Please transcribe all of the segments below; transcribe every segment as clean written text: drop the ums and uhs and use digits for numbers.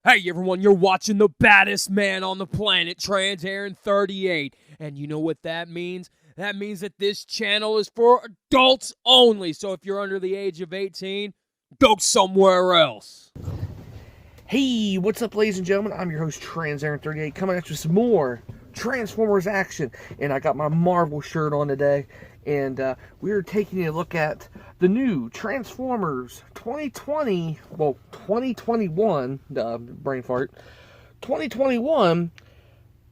Hey everyone, you're watching the baddest man on the planet, Trans Aaron 38. And you know what that means? That means that this channel is for adults only. So if you're under the age of 18, go somewhere else. Hey, what's up, ladies and gentlemen? I'm your host, Trans Aaron 38, coming at you with some more Transformers action. And I got my Marvel shirt on today. And we're taking a look at the new Transformers 2021, brain fart, 2021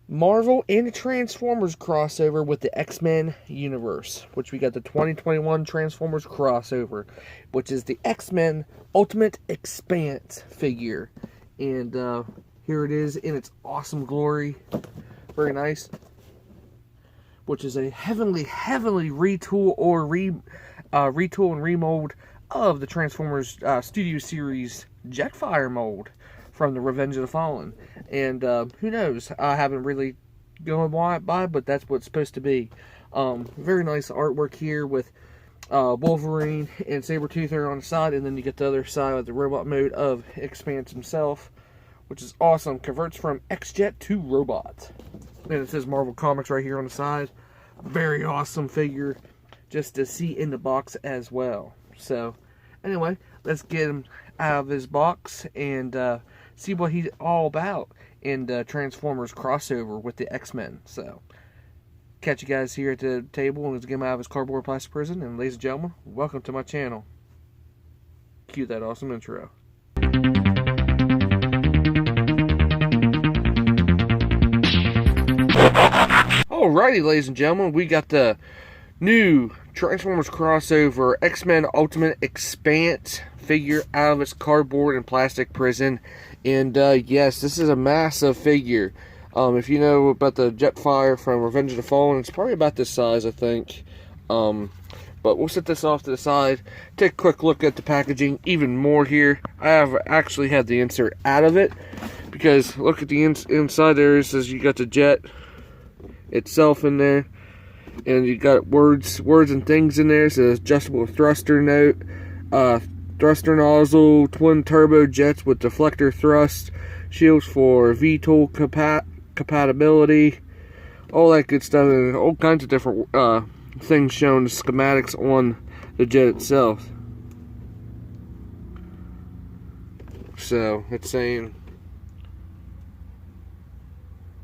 Marvel and Transformers crossover with the X-Men universe, which we got the 2021 Transformers crossover, which is the X-Men Ultimate Expanse figure. And here it is in its awesome glory. Very nice. Which is a heavily retool or retool and remold of the Transformers Studio Series Jetfire mold from the Revenge of the Fallen. And who knows? I haven't really gone by, but that's what it's supposed to be. Very nice artwork here with Wolverine and Sabretooth are on the side, and then you get the other side with the robot mode of Expanse himself, which is awesome. Converts from X-Jet to robot. And it says Marvel Comics right here on the side. Very awesome figure just to see in the box as well. So, anyway, let's get him out of his box and see what he's all about in the Transformers crossover with the X-Men. So, catch you guys here at the table and let's get him out of his cardboard plastic prison. And ladies and gentlemen, welcome to my channel. Cue that awesome intro. Alrighty, ladies and gentlemen, we got the new Transformers crossover X-Men Ultimate Expanse figure out of its cardboard and plastic prison. And yes, this is a massive figure. If you know about the Jetfire from Revenge of the Fallen, it's probably about this size, I think. But we'll set this off to the side, take a quick look at the packaging even more here. I have actually had the insert out of it, because look at the inside there. It says you got the jet itself in there, and you got words and things in there. It says adjustable thruster note, thruster nozzle, twin turbo jets with deflector thrust, shields for VTOL compatibility, all that good stuff, and all kinds of different things shown, schematics on the jet itself. So it's saying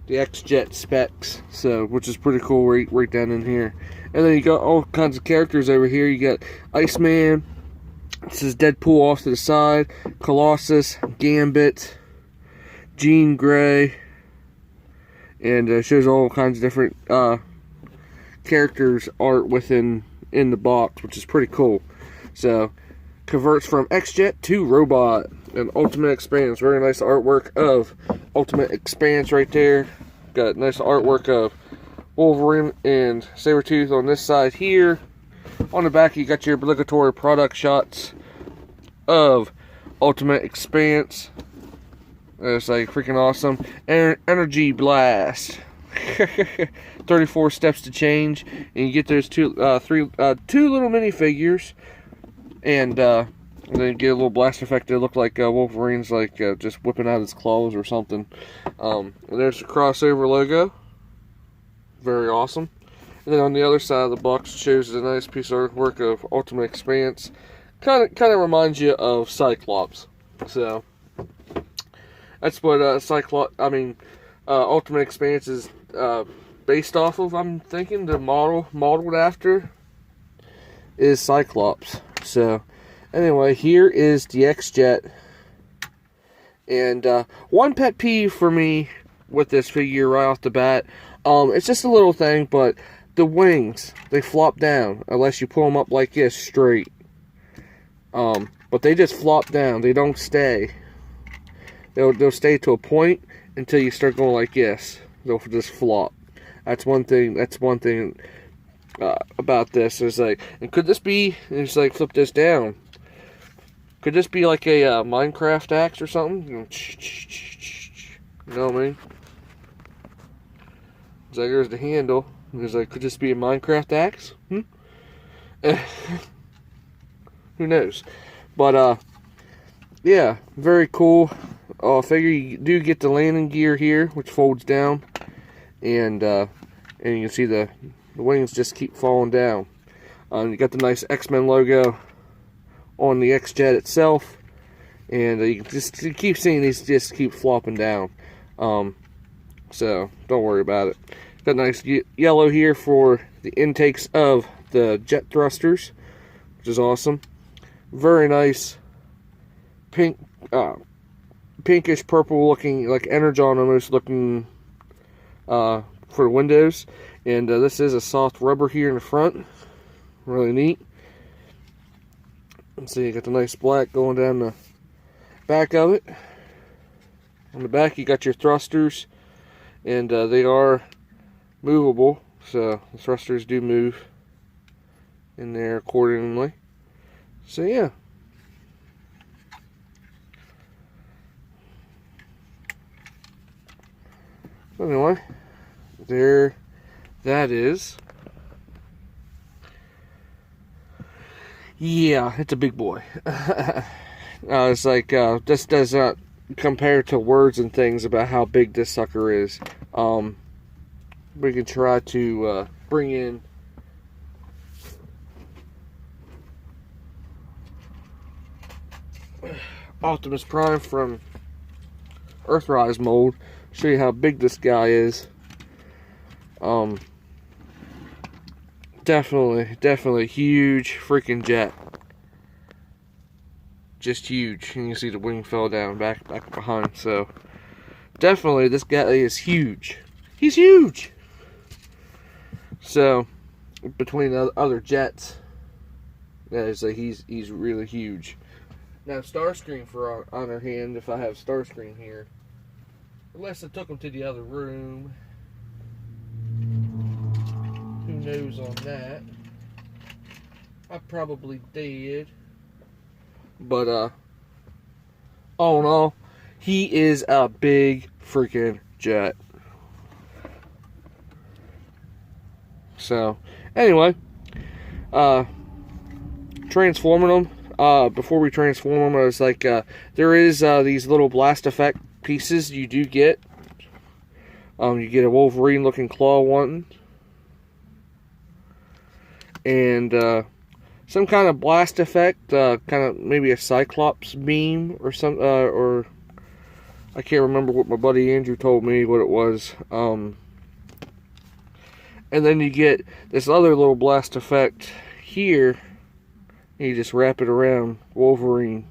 the X-Jet specs, so which is pretty cool right down in here. And then you got all kinds of characters over here. You got Iceman, this is Deadpool off to the side, Colossus, Gambit, Jean Grey, and shows all kinds of different characters art in the box, which is pretty cool. So converts from X-Jet to robot and Ultimate Expanse. Very nice artwork of Ultimate Expanse right there. Got nice artwork of Wolverine and Sabretooth on this side here. On the back you got your obligatory product shots of Ultimate Expanse. It's like freaking awesome. Energy Blast. 34 steps to change, and you get those two little minifigures, and then you get a little blast effect that look like Wolverine's like just whipping out his claws or something. And there's the crossover logo. Very awesome. And then on the other side of the box it shows a nice piece of artwork of Ultimate Expanse. Kind of reminds you of Cyclops. So that's what Ultimate Expanse is based off of. I'm thinking the modeled after is Cyclops. So anyway, here is the X-Jet. And one pet peeve for me with this figure right off the bat, it's just a little thing, but the wings, they flop down unless you pull them up like this straight. But they just flop down. They don't stay. They'll stay to a point until you start going like this. They'll just flop. That's one thing about this. It's like, and could this be, it's like, flip this down. Could this be like a Minecraft axe or something? You know what I mean? It's like, there's the handle. It's like, could this be a Minecraft axe? Who knows? But, yeah, very cool. figure, you do get the landing gear here, which folds down, and you can see the wings just keep falling down. You got the nice X-Men logo on the X-Jet itself, and you keep seeing these just keep flopping down. So don't worry about it. Got nice yellow here for the intakes of the jet thrusters, which is awesome. Very nice pink, pinkish purple looking, like Energon almost looking for the windows. And this is a soft rubber here in the front. Really neat. And so you got the nice black going down the back of it. On the back you got your thrusters, and they are movable, so the thrusters do move in there accordingly. So yeah. Anyway, there that is. Yeah, it's a big boy. It's like, this does not compare to words and things about how big this sucker is. We can try to bring in Optimus Prime from Earthrise mold. Show you how big this guy is. Definitely huge freaking jet. Just huge. And you can see the wing fell down back behind. So definitely this guy is huge. He's huge. So between the other jets, he's really huge. Now Starscream, for on our hand, if I have Starscream here, unless I took him to the other room, who knows on that? I probably did. But all in all, he is a big freaking jet. So anyway, transforming them. Before we transform them, I was like, there is these little blast effect pieces you do get. You get a Wolverine looking claw one, and some kind of blast effect, kind of maybe a Cyclops beam or some, or I can't remember what my buddy Andrew told me what it was. And then you get this other little blast effect here. You just wrap it around Wolverine.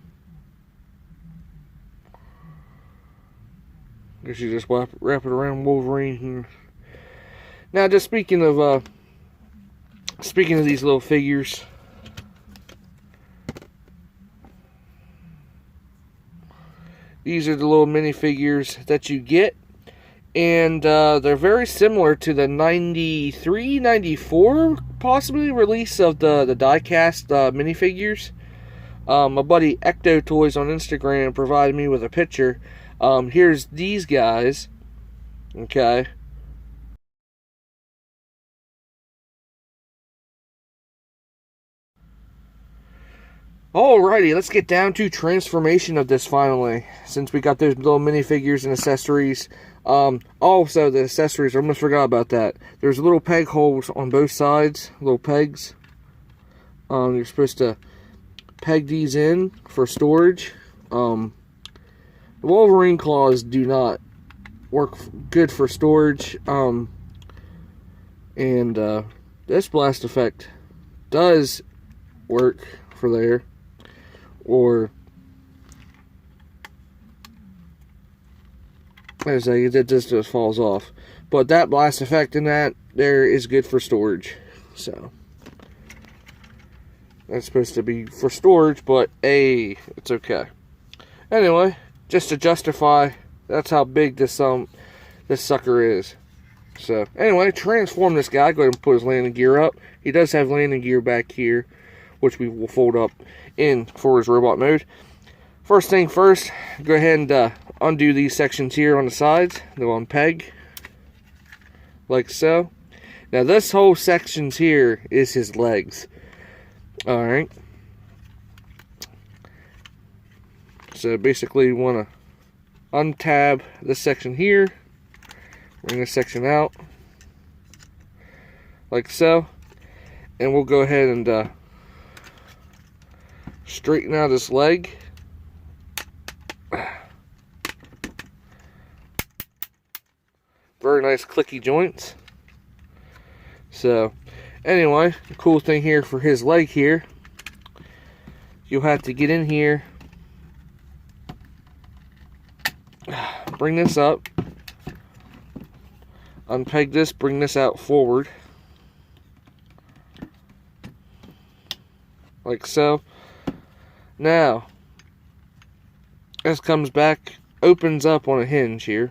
I guess you just wrap it around Wolverine here. Now, just speaking of these little figures, these are the little minifigures that you get, and they're very similar to the 93, 94 possibly release of the die-cast minifigures. My buddy Ecto Toys on Instagram provided me with a picture. Here's these guys. Okay. Alrighty, let's get down to transformation of this finally. Since we got those little minifigures and accessories. Also, the accessories, I almost forgot about that. There's little peg holes on both sides, little pegs. You're supposed to peg these in for storage. The Wolverine claws do not work good for storage. And this blast effect does work for there. Or as I say, it just falls off. But that blast effect in that there is good for storage. So that's supposed to be for storage, but hey, it's okay. Anyway, just to justify, that's how big this sucker is. So anyway, transform this guy. Go ahead and put his landing gear up. He does have landing gear back here, which we will fold up in for his robot mode. First thing first, go ahead and undo these sections here on the sides. They'll unpeg like so. Now this whole sections here is his legs. Alright. So basically you want to untab this section here, bring this section out, like so, and we'll go ahead and straighten out this leg. Very nice clicky joints. So, anyway, the cool thing here for his leg here, you'll have to get in here, bring this up, unpeg this, bring this out forward, like so. Now, this comes back, opens up on a hinge here.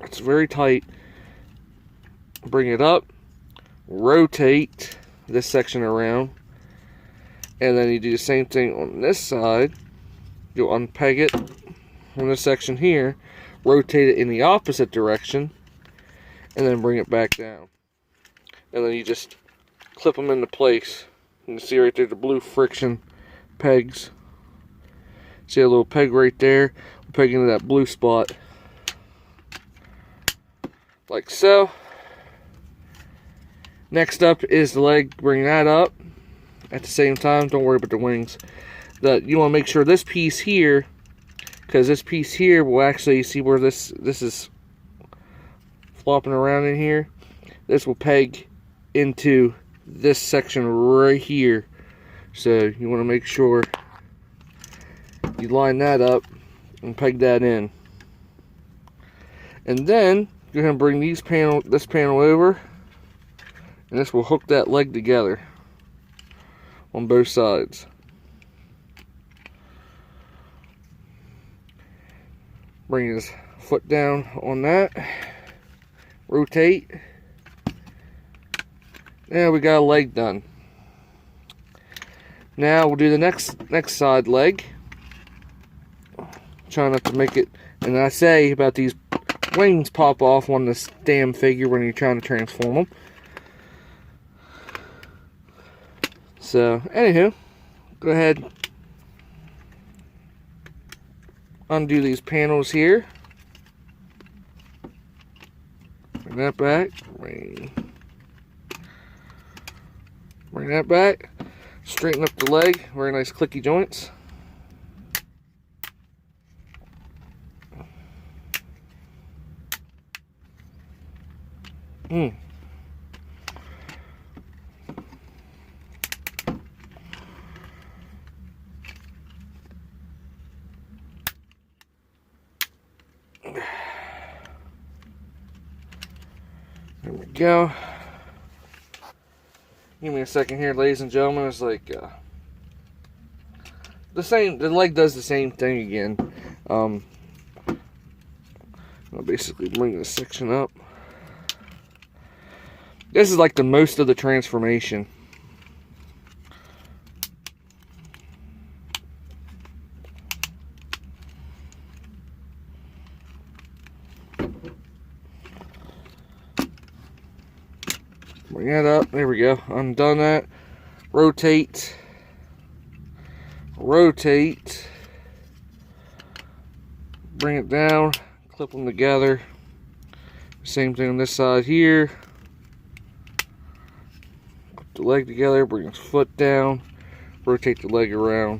It's very tight. Bring it up, rotate this section around, and then you do the same thing on this side. You'll unpeg it from this section here, rotate it in the opposite direction, and then bring it back down. And then you just clip them into place. You can see right there the blue friction pegs. See a little peg right there? We'll peg into that blue spot. Like so. Next up is the leg. Bring that up. At the same time, don't worry about the wings. You want to make sure this piece here, because this piece here will actually, see where this is flopping around in here. This will peg into this section right here. So you want to make sure you line that up and peg that in. And then you're going to bring this panel over, and this will hook that leg together on both sides. Bring his foot down on that, rotate. Now we got a leg done. Now we'll do the next side leg. Try not to make it, and I say about these wings pop off on this damn figure when you're trying to transform them. So, anywho, go ahead, undo these panels here. Bring that back. Bring that back. Straighten up the leg. Very nice clicky joints. There we go. Give me a second here, ladies and gentlemen. It's like the same. The leg does the same thing again. I'll basically bring this section up. This is like the most of the transformation. Bring that up. There we go. Undone that. Rotate. Rotate. Bring it down. Clip them together. Same thing on this side here. Clip the leg together. Bring his foot down. Rotate the leg around.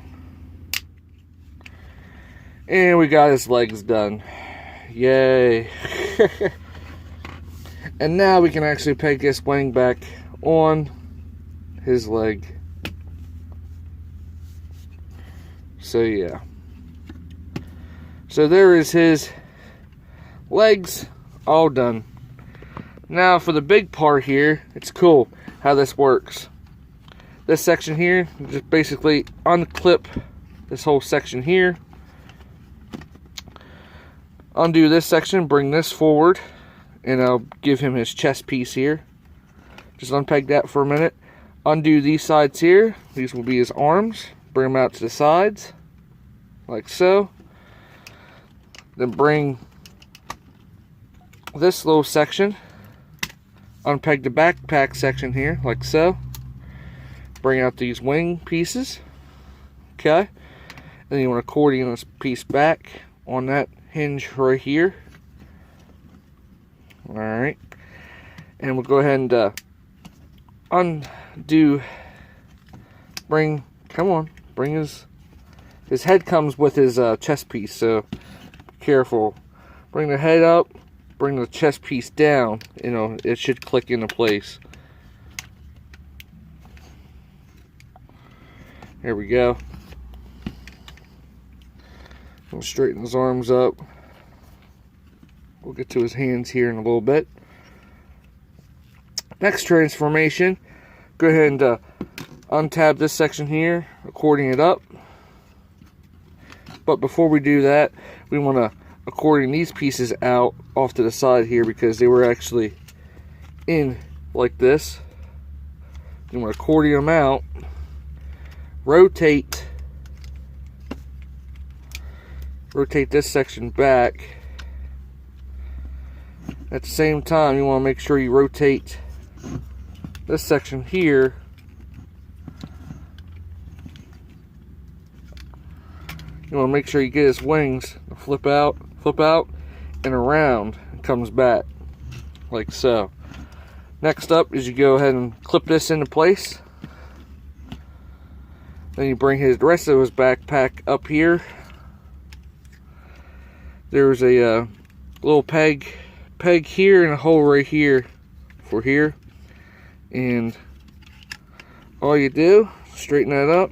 And we got his legs done. Yay. And now we can actually peg this wing back on his leg. So yeah. So there is his legs all done. Now for the big part here, it's cool how this works. This section here, just basically unclip this whole section here. Undo this section, bring this forward. And I'll give him his chest piece here. Just unpeg that for a minute. Undo these sides here. These will be his arms. Bring them out to the sides. Like so. Then bring this little section. Unpeg the backpack section here. Like so. Bring out these wing pieces. Okay. Then you want to accordion this piece back on that hinge right here. Alright. And we'll go ahead and undo, bring his head comes with his chest piece, so careful. Bring the head up, bring the chest piece down, you know, it should click into place. There we go. We'll straighten his arms up. We'll get to his hands here in a little bit. Next transformation, go ahead and untab this section here, accordion it up. But before we do that, we want to accordion these pieces out off to the side here because they were actually in like this. You want to accordion them out, rotate this section back. At the same time, you want to make sure you rotate this section here you want to make sure you get his wings flip out and around and comes back like so. Next up is you go ahead and clip this into place. Then you bring the rest of his backpack up here. There's a little peg here and a hole right here for here. And all you do, straighten that up,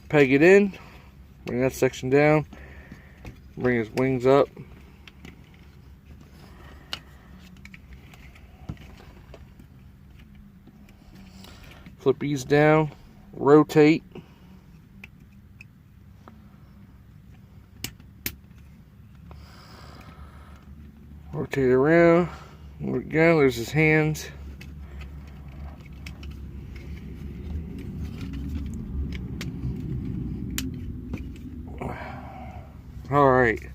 peg it in, bring that section down, bring his wings up. Flip these down, rotate. Rotate around. There we go, there's his hands. Alright.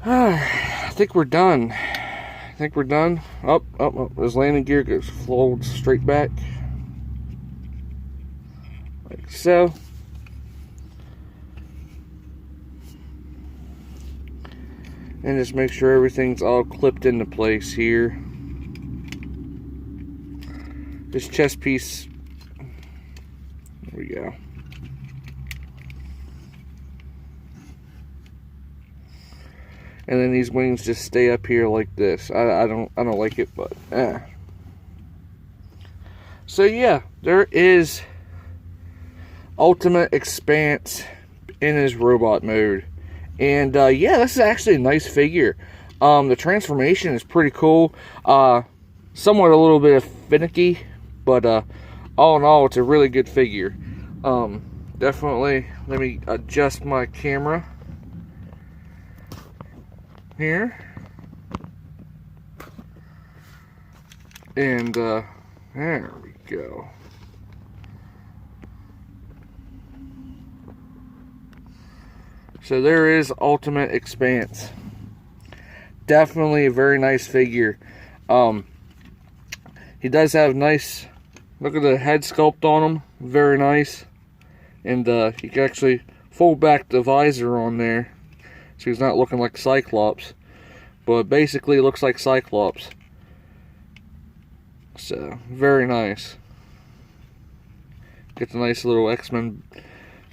I think we're done. Up. His landing gear goes folds straight back. Like so. And just make sure everything's all clipped into place here. This chest piece, there we go. And then these wings just stay up here like this. I don't like it, but So yeah, there is ultimate expanse in his robot mode. And yeah, this is actually a nice figure. The transformation is pretty cool. Somewhat a little bit finicky, but all in all, it's a really good figure. Definitely, let me adjust my camera here. And there we go. So there is Ultimate Expanse. Definitely a very nice figure. He does have nice, look at the head sculpt on him, very nice. And you can actually fold back the visor on there, so he's not looking like Cyclops. But basically it looks like Cyclops. So, very nice. Get the nice little X-Men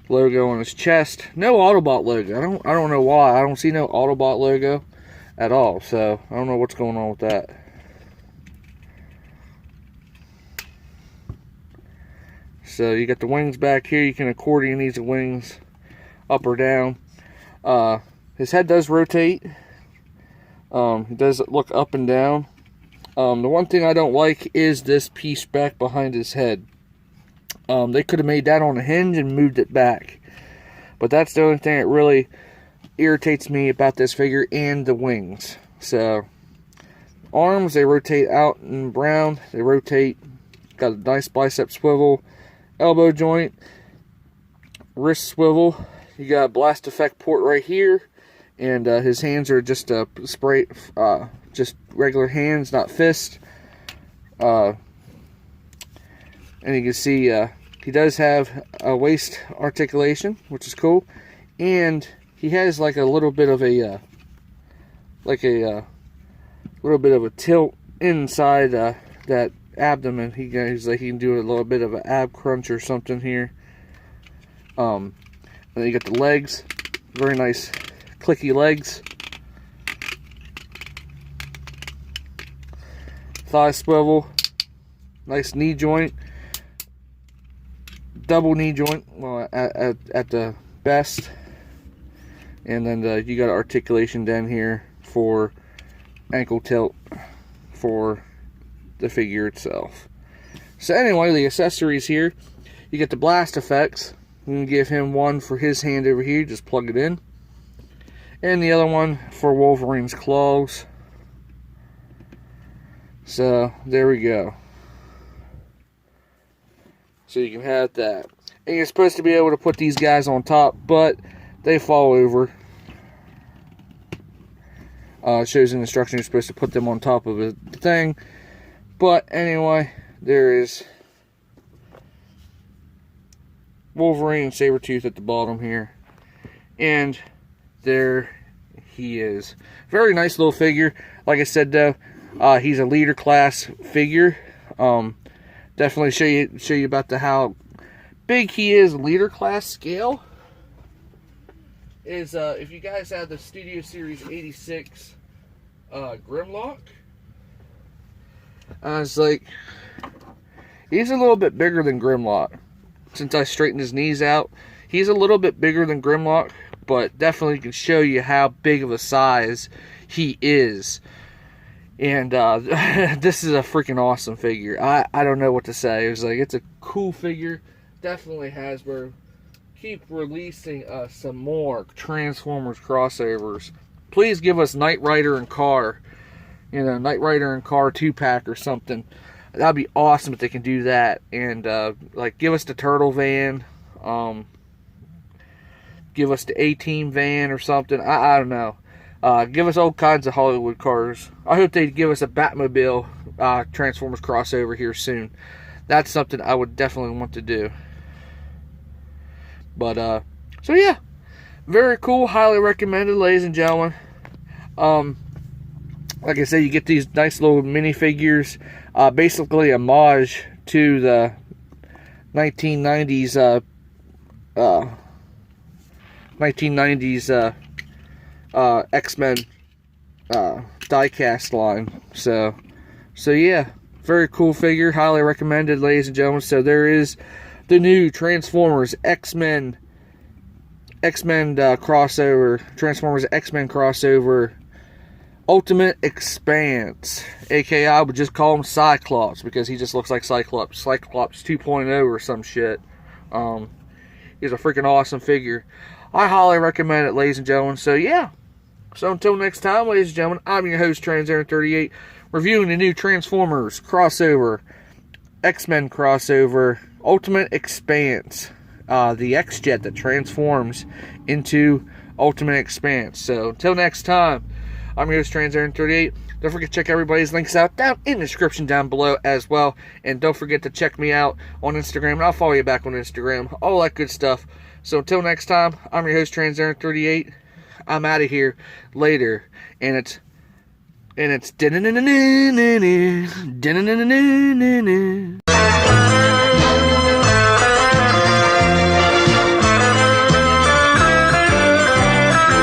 logo on his chest. No Autobot logo. I don't know why. I don't see no Autobot logo at all. So I don't know what's going on with that. So you got the wings back here. You can accordion these wings up or down. His head does rotate. He does look up and down. The one thing I don't like is this piece back behind his head. They could have made that on a hinge and moved it back. But that's the only thing that really irritates me about this figure, and the wings. So, arms, they rotate out and brown. They rotate. Got a nice bicep swivel. Elbow joint. Wrist swivel. You got a blast effect port right here. And his hands are just just regular hands, not fists. And you can see he does have a waist articulation, which is cool. and he has like a little bit of a little bit of a tilt inside that abdomen. He's like, he can do a little bit of an ab crunch or something here. And then you got the legs, very nice clicky legs. Thigh swivel, nice knee joint, double knee joint, well, at the best. And then you got articulation down here for ankle tilt for the figure itself. So anyway, the accessories here, you get the blast effects. I'm going to give him one for his hand over here, just plug it in. And the other one for Wolverine's claws. So there we go. So you can have that. And you're supposed to be able to put these guys on top, but they fall over. It shows in the instruction you're supposed to put them on top of the thing. But anyway, there is Wolverine and Sabretooth at the bottom here. And there he is. Very nice little figure. Like I said though, he's a leader class figure. Definitely show you about how big he is. Leader class scale is if you guys have the Studio Series 86 Grimlock, it's like he's a little bit bigger than Grimlock. Since I straightened his knees out, he's a little bit bigger than Grimlock, but definitely can show you how big of a size he is. And this is a freaking awesome figure. I don't know what to say. It's like, it's a cool figure. Definitely Hasbro. Keep releasing some more Transformers crossovers. Please give us Knight Rider and Car. You know, Knight Rider and Car 2-pack or something. That'd be awesome if they can do that. And like, give us the Turtle van. Give us the A-Team van or something. I don't know. Give us all kinds of Hollywood cars. I hope they give us a Batmobile Transformers crossover here soon. That's something I would definitely want to do. But, so yeah. Very cool. Highly recommended, ladies and gentlemen. Like I said, you get these nice little minifigures. Basically a homage to the 1990s, 1990s, X-Men diecast line. So yeah, very cool figure, highly recommended, ladies and gentlemen. So there is the new Transformers X-Men crossover, Transformers X-Men crossover Ultimate Expanse, aka I would just call him Cyclops, because he just looks like Cyclops 2.0 or some shit. He's a freaking awesome figure. I highly recommend it, ladies and gentlemen. So yeah. So until next time, ladies and gentlemen, I'm your host, TransAaron38, reviewing the new Transformers crossover, X-Men crossover, Ultimate Expanse, the X-Jet that transforms into Ultimate Expanse. So until next time, I'm your host, TransAaron38. Don't forget to check everybody's links out down in the description down below as well. And don't forget to check me out on Instagram, and I'll follow you back on Instagram. All that good stuff. So until next time, I'm your host, TransAaron38. I'm out of here later. And it's